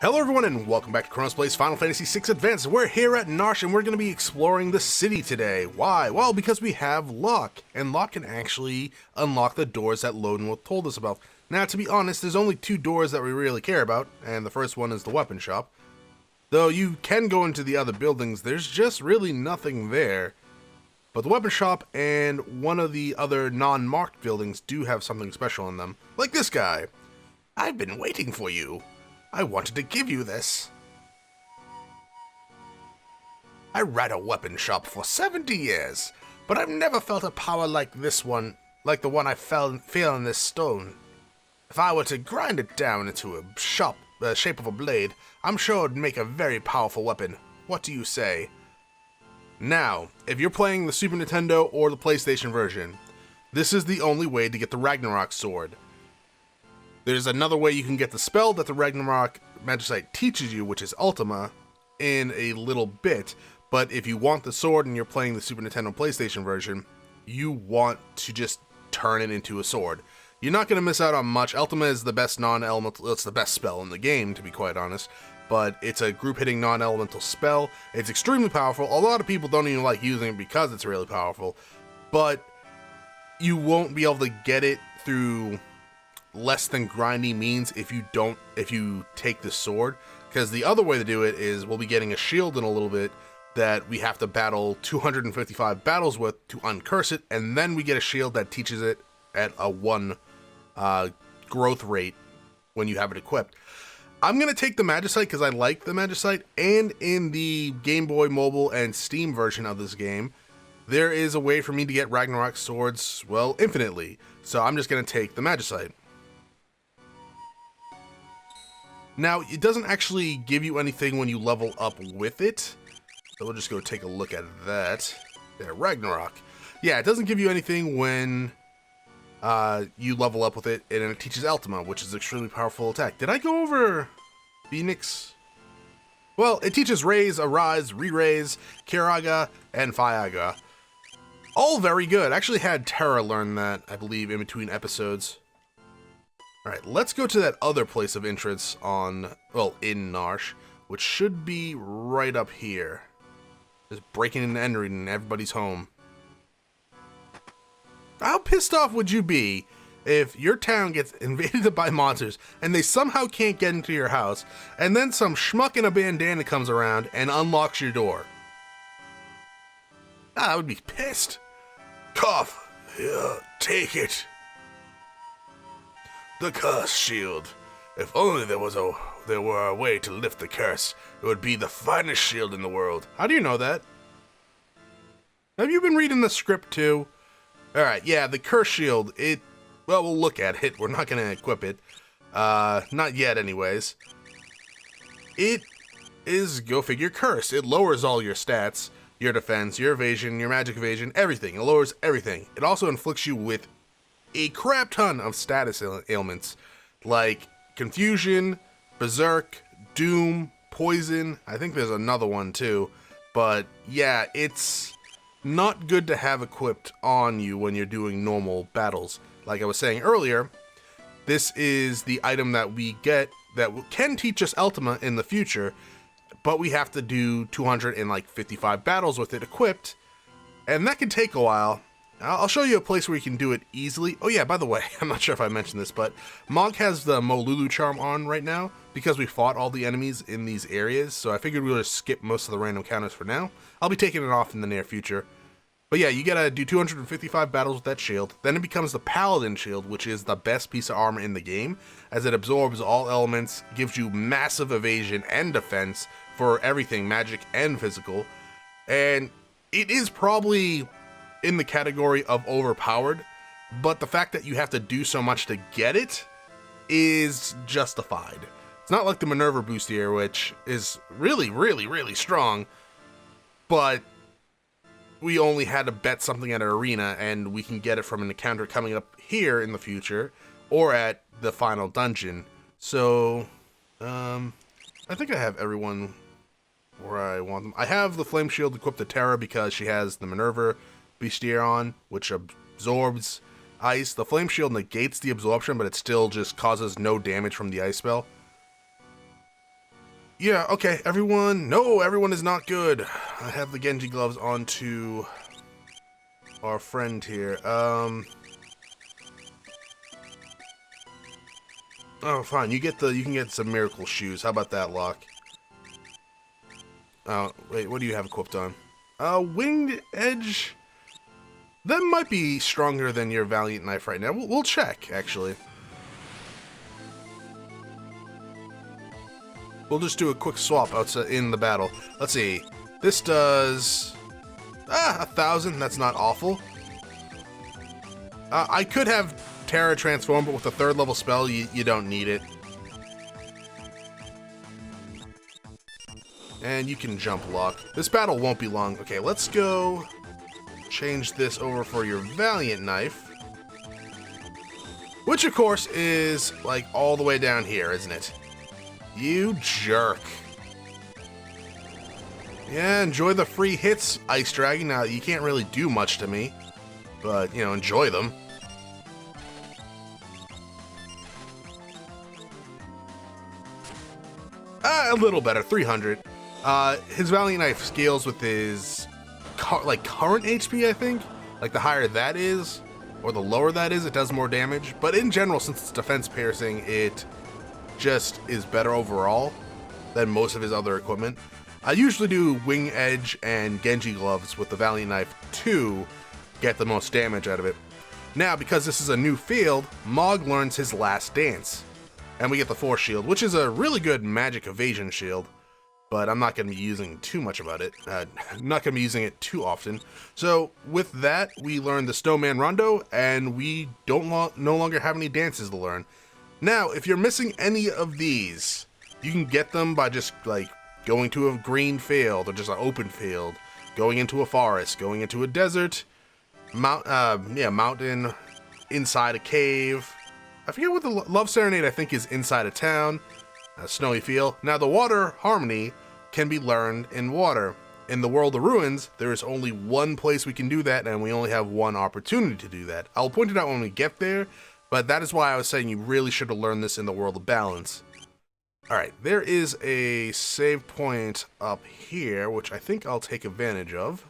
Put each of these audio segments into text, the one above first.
Hello everyone and welcome back to Chronos Plays Final Fantasy VI Advance. We're here at Narshe and we're going to be exploring the city today. Why? Well, because we have Locke, and Locke can actually unlock the doors that Lodenwolf told us about. Now, to be honest, there's only two doors that we really care about, and the first one is the weapon shop. Though you can go into the other buildings, there's just really nothing there. But the weapon shop and one of the other non-marked buildings do have something special in them. Like this guy. I've been waiting for you. I wanted to give you this. I ran a weapon shop for 70 years, but I've never felt a power like this one, like the one I feel in this stone. If I were to grind it down into a shape of a blade, I'm sure it'd make a very powerful weapon. What do you say? Now, if you're playing the Super Nintendo or the PlayStation version, this is the only way to get the Ragnarok sword. There's another way you can get the spell that the Ragnarok Magicite teaches you, which is Ultima, in a little bit. But if you want the sword and you're playing the Super Nintendo PlayStation version, you want to just turn it into a sword. You're not going to miss out on much. Ultima is the best non-elemental, it's the best spell in the game, to be quite honest. But it's a group-hitting non-elemental spell. It's extremely powerful. A lot of people don't even like using it because it's really powerful. But you won't be able to get it through less than grindy means if you take the sword, because the other way to do it is we'll be getting a shield in a little bit that we have to battle 255 battles with to uncurse it, and then we get a shield that teaches it at a 1 growth rate when you have it equipped. I'm gonna take the Magicite because I like the Magicite, and in the Game Boy Mobile and Steam version of this game there is a way for me to get Ragnarok swords, well, infinitely, so I'm just gonna take the Magicite. Now, it doesn't actually give you anything when you level up with it. So we'll just go take a look at that. There, Ragnarok. Yeah, it doesn't give you anything when you level up with it, and it teaches Ultima, which is an extremely powerful attack. Did I go over Phoenix? Well, it teaches Raise, Arise, Re-Raise, Kiraga, and Fyaga. All very good. I actually had Terra learn that, I believe, in between episodes. Alright, let's go to that other place of interest in Narshe, which should be right up here. Just breaking and entering everybody's home. How pissed off would you be if your town gets invaded by monsters and they somehow can't get into your house, and then some schmuck in a bandana comes around and unlocks your door? I would be pissed. Cough. Here, take it. The curse shield. If only there were a way to lift the curse, it would be the finest shield in the world. How do you know that? Have you been reading the script too? Alright, yeah, the curse shield, well, we'll look at it. We're not going to equip it. Not yet anyways. It is, go figure, cursed. It lowers all your stats, your defense, your evasion, your magic evasion, everything. It lowers everything. It also inflicts you with a crap ton of status ailments, like Confusion, Berserk, Doom, Poison. I think there's another one too. But yeah, it's not good to have equipped on you when you're doing normal battles. Like I was saying earlier, this is the item that we get that can teach us Ultima in the future, but we have to do 255 battles with it equipped, and that can take a while. I'll show you a place where you can do it easily. Oh yeah, by the way, I'm not sure if I mentioned this, but Mog has the Molulu charm on right now because we fought all the enemies in these areas, so I figured we'll just skip most of the random counters for now. I'll be taking it off in the near future. But yeah, you gotta do 255 battles with that shield. Then it becomes the Paladin shield, which is the best piece of armor in the game, as it absorbs all elements, gives you massive evasion and defense for everything, magic and physical. And it is probably in the category of overpowered, but the fact that you have to do so much to get it is justified. It's not like the Minerva boost here, which is really, really, really strong, but we only had to bet something at an arena, and we can get it from an encounter coming up here in the future, or at the final dungeon. So, I think I have everyone where I want them. I have the Flame Shield equipped to Terra because she has the Minerva Bustier on, which absorbs ice. The Flame Shield negates the absorption, but it still just causes no damage from the ice spell. Yeah, okay, everyone. No, everyone is not good. I have the Genji gloves onto our friend here. Oh, fine. You can get some miracle shoes. How about that, Locke? Oh, wait, what do you have equipped on? Winged Edge. That might be stronger than your Valiant Knife right now. We'll check, actually. We'll just do a quick swap outside in the battle. Let's see. This does 1,000. That's not awful. I could have Terra transform, but with a 3rd level spell, you don't need it. And you can jump lock. This battle won't be long. Okay, let's go change this over for your Valiant Knife. Which, of course, is, like, all the way down here, isn't it? You jerk. Yeah, enjoy the free hits, Ice Dragon. Now, you can't really do much to me, but, you know, enjoy them. A little better, 300. His Valiant Knife scales with his, current HP, I think. Like, the higher that is, or the lower that is, it does more damage. But in general, since it's defense piercing, it just is better overall than most of his other equipment. I usually do Wing Edge and Genji gloves with the Valiant Knife to get the most damage out of it. Now, because this is a new field, Mog learns his Last Dance. And we get the Force Shield, which is a really good magic evasion shield, but I'm not going to be using too much about it. I'm not going to be using it too often. So with that, we learn the Snowman Rondo, and we no longer have any dances to learn. Now, if you're missing any of these, you can get them by just, like, going to a green field or just an open field, going into a forest, going into a desert, mountain, inside a cave. I forget what the Love Serenade, I think, is inside a town, a snowy field. Now, the Water Harmony can be learned in water. In the World of Ruins, there is only one place we can do that, and we only have one opportunity to do that. I'll point it out when we get there, but that is why I was saying you really should have learned this in the World of Balance. Alright, there is a save point up here, which I think I'll take advantage of.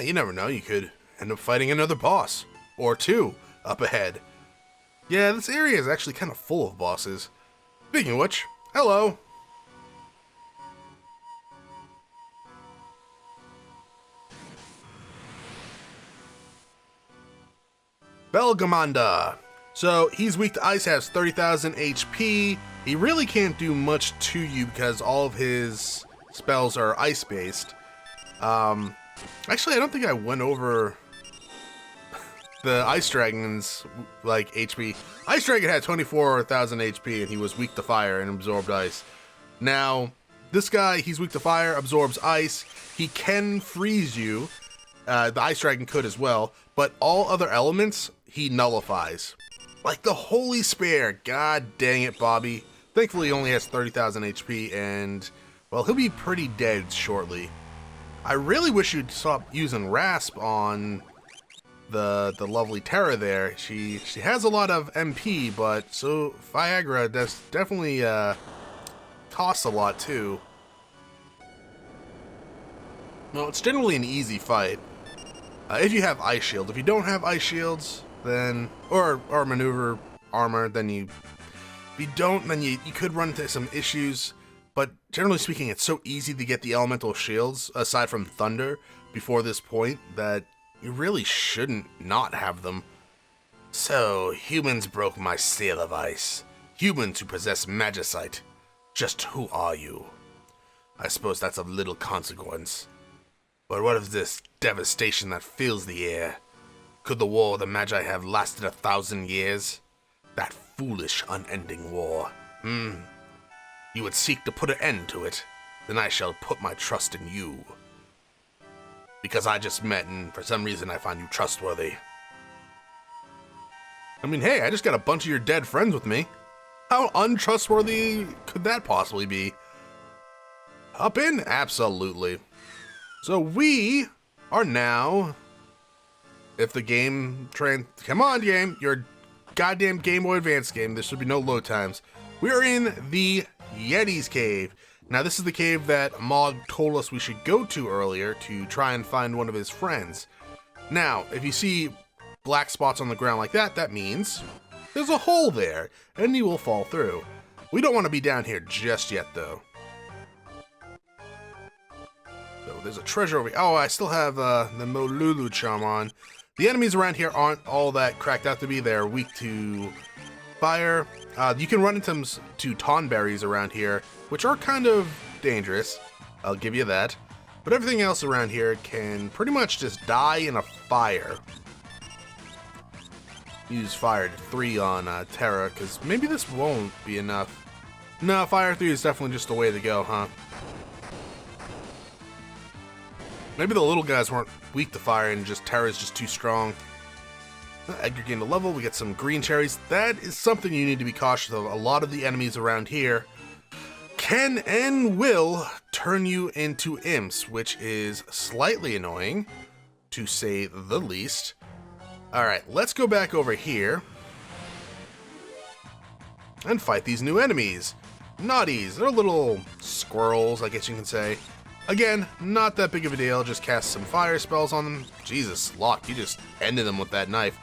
You never know, you could end up fighting another boss, or two, up ahead. Yeah, this area is actually kind of full of bosses. Speaking of which, hello! Valigarmanda. So, he's weak to ice, has 30,000 HP. He really can't do much to you because all of his spells are ice-based. Actually, I don't think I went over the Ice Dragon's, like, HP. Ice Dragon had 24,000 HP and he was weak to fire and absorbed ice. Now, this guy, he's weak to fire, absorbs ice. He can freeze you. The Ice Dragon could as well, but all other elements, he nullifies. Like the Holy Spare. God dang it, Bobby. Thankfully, he only has 30,000 HP, and, well, he'll be pretty dead shortly. I really wish you'd stop using Rasp on the lovely Terra there. She has a lot of MP, but so Viagra does definitely costs a lot too. Well, it's generally an easy fight if you have Ice Shield. If you don't have Ice Shields, then or maneuver armor, then if you don't, then you could run into some issues. But generally speaking, it's so easy to get the elemental shields, aside from Thunder, before this point, that you really shouldn't not have them. So, humans broke my seal of ice. Humans who possess magicite. Just who are you? I suppose that's of little consequence. But what of this devastation that fills the air? Could the war of the Magi have lasted 1,000 years? That foolish, unending war. You would seek to put an end to it. Then I shall put my trust in you. Because I just met, and for some reason I find you trustworthy. I mean, hey, I just got a bunch of your dead friends with me. How untrustworthy could that possibly be? Up in? Absolutely. So we are now... If the game... Come on, game. Your goddamn Game Boy Advance game. There should be no load times. We are in the Yeti's cave. Now this is the cave that Mog told us we should go to earlier to try and find one of his friends. Now, if you see black spots on the ground like that, that means there's a hole there, and you will fall through. We don't want to be down here just yet, though. So there's a treasure over here. Oh, I still have the Molulu charm on. The enemies around here aren't all that cracked out to be. They're weak to fire. You can run into Tonberries around here, which are kind of dangerous. I'll give you that. But everything else around here can pretty much just die in a fire. Use fire 3 on Terra, because maybe this won't be enough. No, fire 3 is definitely just the way to go, huh? Maybe the little guys weren't weak to fire and just Terra's just too strong. Edgar gained a level, we get some green cherries. That is something you need to be cautious of. A lot of the enemies around here can and will turn you into imps, which is slightly annoying, to say the least. Alright, let's go back over here and fight these new enemies. Naughties, they're little squirrels, I guess you can say. Again, not that big of a deal, just cast some fire spells on them. Jesus, Locke, you just ended them with that knife.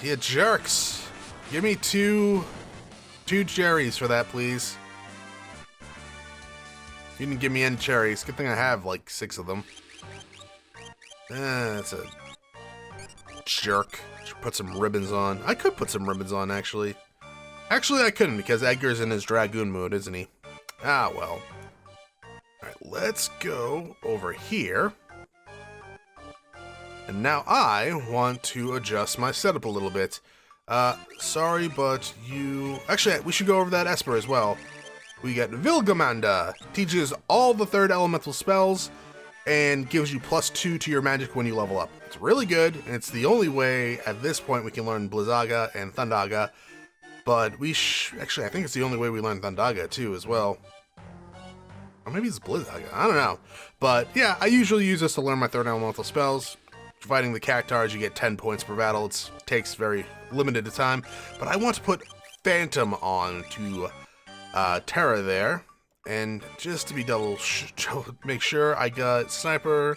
You jerks. Give me two cherries for that, please. You didn't give me any cherries. Good thing I have like 6 of them. That's a jerk. Should put some ribbons on. I could put some ribbons on, actually. Actually, I couldn't, because Edgar's in his Dragoon mood, isn't he? Ah, well. Alright, let's go over here. And now I want to adjust my setup a little bit. Sorry, but you... Actually, we should go over that Esper as well. We got Valigarmanda. Teaches all the 3rd elemental spells and gives you +2 to your magic when you level up. It's really good, and it's the only way at this point we can learn Blizzaga and Thundaga. But we actually, I think it's the only way we learn Thundaga too as well. Or maybe it's Blizzaga, I don't know. But yeah, I usually use this to learn my 3rd elemental spells. Fighting the Cactars, you get 10 points per battle. It takes very limited time. But I want to put Phantom on to Terra there. And just to be make sure I got Sniper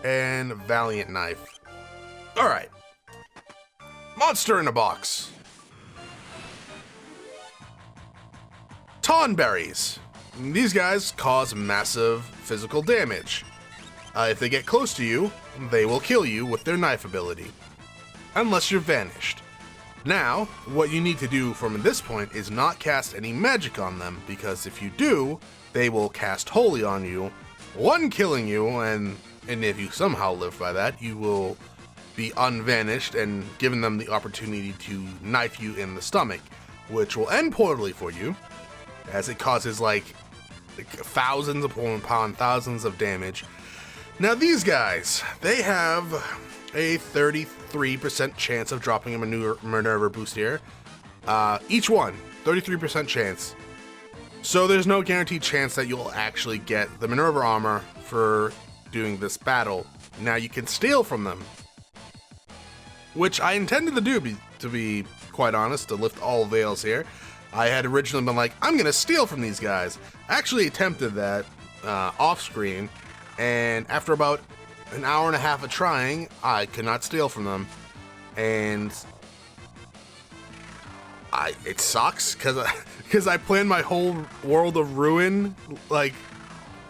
and Valiant Knife. Alright. Monster in a box. Tonberries. These guys cause massive physical damage. If they get close to you, they will kill you with their knife ability. Unless you're vanished. Now, what you need to do from this point is not cast any magic on them, because if you do, they will cast Holy on you, one killing you, and if you somehow live by that, you will be unvanished and giving them the opportunity to knife you in the stomach, which will end poorly for you, as it causes like thousands upon thousands of damage. Now these guys, they have a 33% chance of dropping a Minerva boost here. Each one, 33% chance. So there's no guaranteed chance that you'll actually get the Minerva armor for doing this battle. Now you can steal from them, which I intended to do, to be quite honest, to lift all veils here. I had originally been like, I'm gonna steal from these guys. I actually attempted that off screen, and after about an hour and a half of trying, I could not steal from them, and it sucks because I planned my whole World of Ruin, like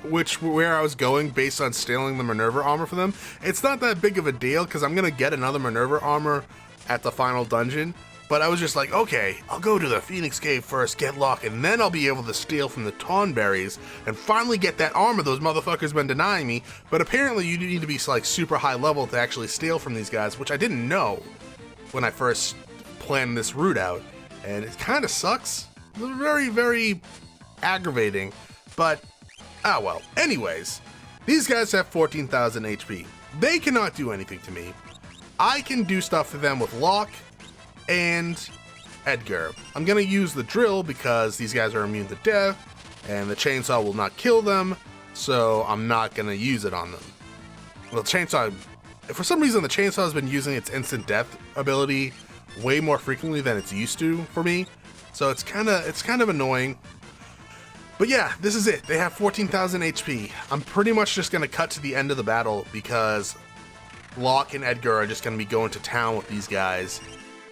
where I was going based on stealing the Minerva armor from them. It's not that big of a deal because I'm gonna get another Minerva armor at the final dungeon. But I was just like, okay, I'll go to the Phoenix Cave first, get Locke, and then I'll be able to steal from the Tonberries and finally get that armor those motherfuckers been denying me. But apparently you need to be like super high level to actually steal from these guys, which I didn't know when I first planned this route out. And it kind of sucks. It's very, very aggravating. But, ah well. Anyways, these guys have 14,000 HP. They cannot do anything to me. I can do stuff to them with Locke and Edgar. I'm gonna use the drill because these guys are immune to death, and the chainsaw will not kill them, so I'm not gonna use it on them. Well, chainsaw, for some reason the chainsaw has been using its instant death ability way more frequently than it's used to for me. So it's kind of annoying. But yeah, this is it. They have 14,000 HP. I'm pretty much just going to cut to the end of the battle because Locke and Edgar are just going to be going to town with these guys.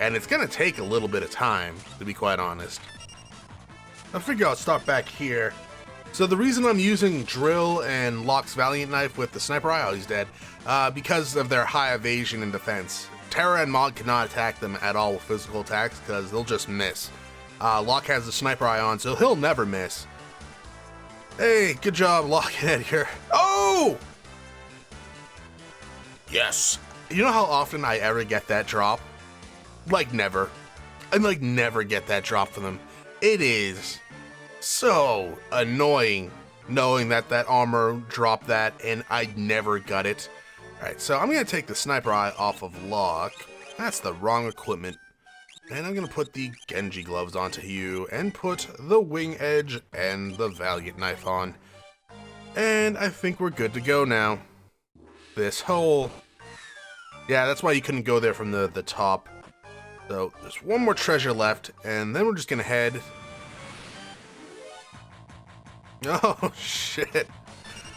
And it's going to take a little bit of time, to be quite honest. I figure I'll start back here. So the reason I'm using Drill and Locke's Valiant Knife with the Sniper Eye, oh, he's dead, because of their high evasion and defense. Terra and Mog cannot attack them at all with physical attacks because they'll just miss. Locke has the Sniper Eye on, so he'll never miss. Hey, good job, Locke and Edgar. Oh! Yes. You know how often I ever get that drop? Like never. I like never get that drop from them. It is so annoying knowing that that armor dropped that and I never got it. Alright, so I'm going to take the Sniper Eye off of Locke. That's the wrong equipment. And I'm going to put the Genji gloves onto you and put the Wing Edge and the Valiant Knife on. And I think we're good to go now. This hole. Yeah, that's why you couldn't go there from the top. So there's one more treasure left, and then we're just going to head. Oh, shit.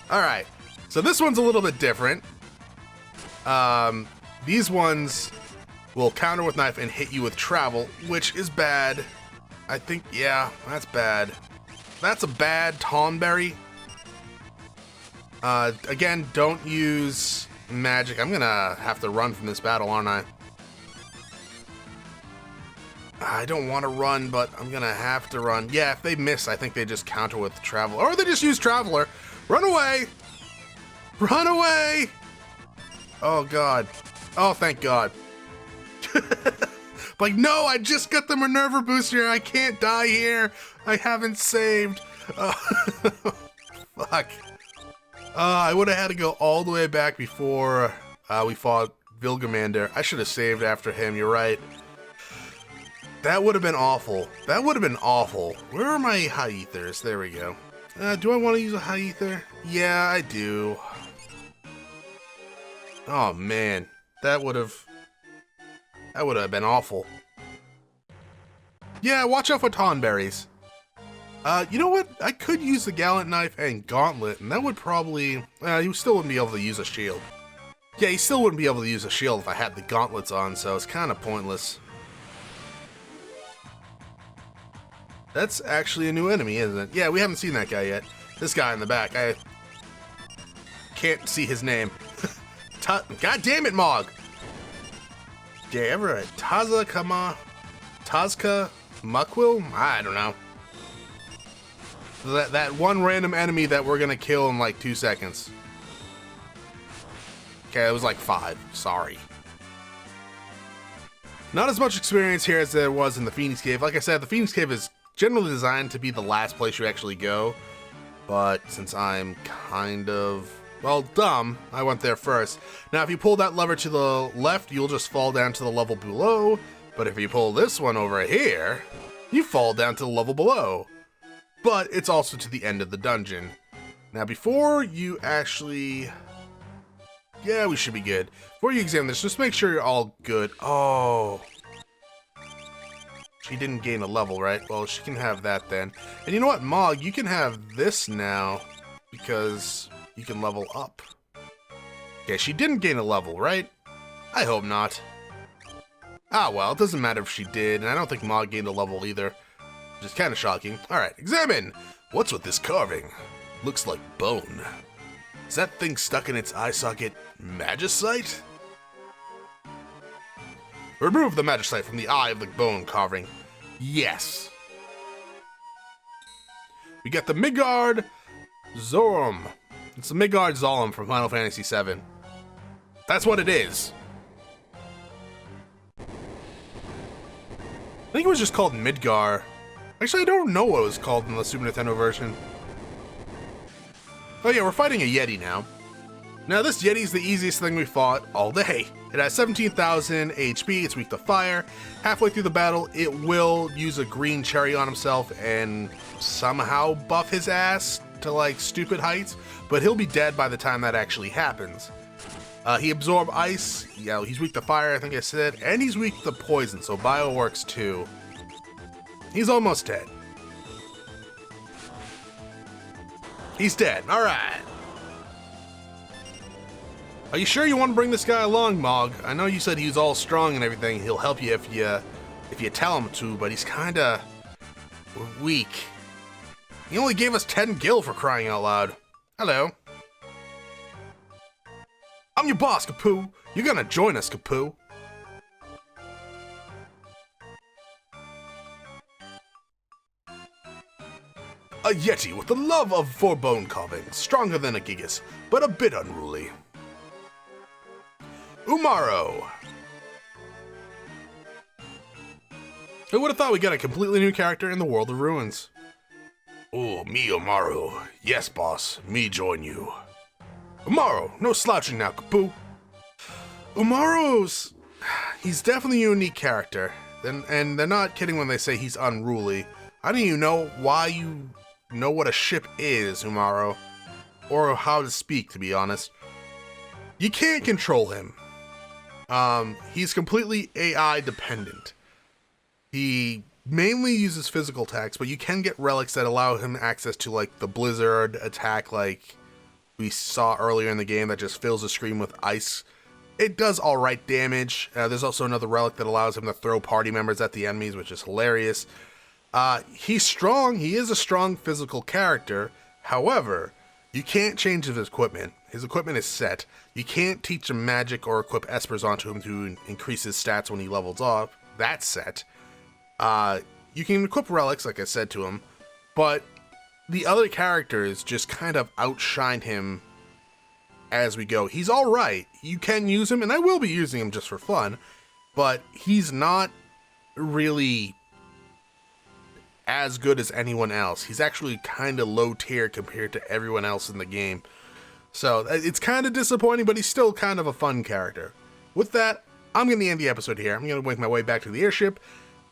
Alright, so this one's a little bit different. These ones will counter with knife and hit you with travel, which is bad. I think, yeah, that's bad. That's a bad Tonberry. Again, don't use magic. I'm gonna have to run from this battle, aren't I? I don't want to run, but I'm gonna have to run. Yeah, if they miss, I think they just counter with travel. Or they just use Traveler. Run away! Run away! Oh, God. Oh, thank God. Like, no, I just got the Minerva booster. I can't die here. I haven't saved. Fuck. I would have had to go all the way back before we fought Valigarmanda. I should have saved after him. You're right. That would have been awful. That would have been awful. Where are my high ethers? There we go. Do I want to use a high ether? Yeah, I do. Oh, man. That would have been awful. Yeah, watch out for Tonberries. You know what? I could use the Gallant Knife and Gauntlet, and that would probably... you still wouldn't be able to use a shield. Yeah, you still wouldn't be able to use a shield if I had the gauntlets on, so it's kind of pointless. That's actually a new enemy, isn't it? Yeah, we haven't seen that guy yet. This guy in the back, I can't see his name. God damn it, Mog! Yeah, ever a Tazka Muckwil? I don't know. That one random enemy that we're gonna kill in like 2 seconds. Okay, it was like 5. Sorry. Not as much experience here as there was in the Phoenix Cave. Like I said, the Phoenix Cave is generally designed to be the last place you actually go. But since I'm kind of, well, dumb, I went there first. Now, if you pull that lever to the left, you'll just fall down to the level below. But if you pull this one over here, you fall down to the level below. But it's also to the end of the dungeon. Now, before you actually... Yeah, we should be good. Before you examine this, just make sure you're all good. Oh. She didn't gain a level, right? Well, she can have that then. And you know what, Mog? You can have this now because you can level up. Okay, she didn't gain a level, right? I hope not. Ah, well, it doesn't matter if she did, and I don't think Mog gained a level either. Which is kind of shocking. Alright, examine! What's with this carving? Looks like bone. Is that thing stuck in its eye socket magicite? Remove the magicite from the eye of the bone carving. Yes. We got the Midgard Zorum. It's the Midgard Zolom from Final Fantasy VII. That's what it is. I think it was just called Midgar. Actually, I don't know what it was called in the Super Nintendo version. Oh yeah, we're fighting a Yeti now. Now this Yeti is the easiest thing we fought all day. It has 17,000 HP, it's weak to fire. Halfway through the battle, it will use a green cherry on himself and somehow buff his ass to like stupid heights, but he'll be dead by the time that actually happens. He absorbs ice, he's weak to fire, I think I said, and he's weak to poison, so bio works too. He's almost dead. He's dead, alright. Are you sure you want to bring this guy along, Mog? I know you said he was all strong and everything. He'll help you if you tell him to, but he's kinda weak. He only gave us 10 gil for crying out loud. Hello. I'm your boss, Kapoo. You're gonna join us, Kapoo. A Yeti with the love for bone carving, stronger than a Gigas, but a bit unruly. Umaro. Who would have thought we got a completely new character in the World of Ruins? Oh, me Umaro. Yes, boss. Me join you. Umaro, no slouching now, Kapoo. Umaro's... he's definitely a unique character. And they're not kidding when they say he's unruly. I don't even know why you know what a ship is, Umaro. Or how to speak, to be honest. You can't control him. He's completely AI dependent. He mainly uses physical attacks, but you can get relics that allow him access to like the blizzard attack like we saw earlier in the game that just fills the screen with ice. It does alright damage. There's also another relic that allows him to throw party members at the enemies, which is hilarious. He's strong. He is a strong physical character. However, you can't change his equipment. His equipment is set. You can't teach him magic or equip espers onto him to increase his stats when he levels up. That's set. You can equip relics, like I said to him, but the other characters just kind of outshine him as we go. He's alright. You can use him, and I will be using him just for fun, but he's not really as good as anyone else. He's actually kind of low tier compared to everyone else in the game. So it's kind of disappointing, but he's still kind of a fun character. With that, I'm going to end the episode here. I'm going to make my way back to the airship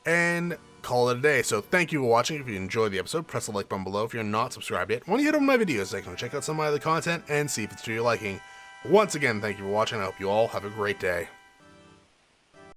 and call it a day. So thank you for watching. If you enjoyed the episode, press the like button below. If you're not subscribed yet, why don't you hit over my videos section to check out some of my other content and see if it's to your liking. Once again, thank you for watching. I hope you all have a great day.